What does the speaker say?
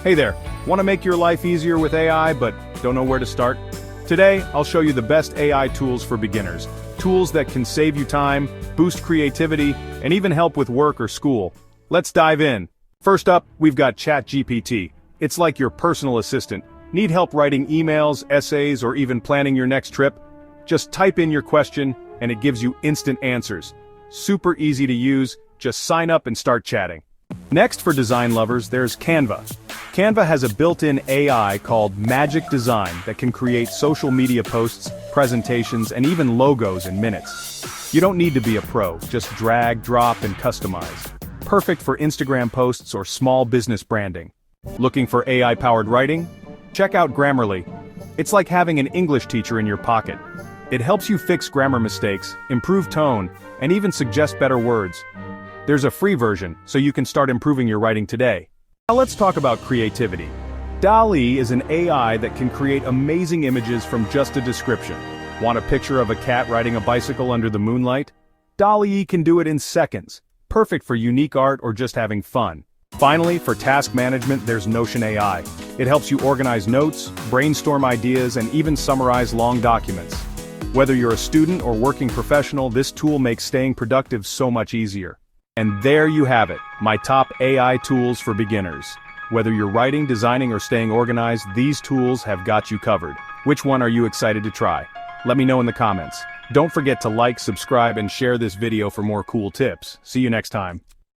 Hey there, want to make your life easier with AI but don't know where to start? Today, I'll show you the best AI tools for beginners. Tools that can save you time, boost creativity, and even help with work or school. Let's dive in. First up, we've got ChatGPT. It's like your personal assistant. Need help writing emails, essays, or even planning your next trip? Just type in your question, and it gives you instant answers. Super easy to use, just sign up and start chatting. Next, for design lovers, there's Canva. Canva has a built-in AI called Magic Design that can create social media posts, presentations, and even logos in minutes. You don't need to be a pro, just drag, drop, and customize. Perfect for Instagram posts or small business branding. Looking for AI-powered writing? Check out Grammarly. It's like having an English teacher in your pocket. It helps you fix grammar mistakes, improve tone, and even suggest better words. There's a free version, so you can start improving your writing today. Now let's talk about creativity. DALL-E is an AI that can create amazing images from just a description. Want a picture of a cat riding a bicycle under the moonlight? DALL-E can do it in seconds. Perfect for unique art or just having fun. Finally, for task management, there's Notion AI. It helps you organize notes, brainstorm ideas, and even summarize long documents. Whether you're a student or working professional, this tool makes staying productive so much easier. And there you have it, my top AI tools for beginners. Whether you're writing, designing, or staying organized, these tools have got you covered. Which one are you excited to try? Let me know in the comments. Don't forget to like, subscribe, and share this video for more cool tips. See you next time.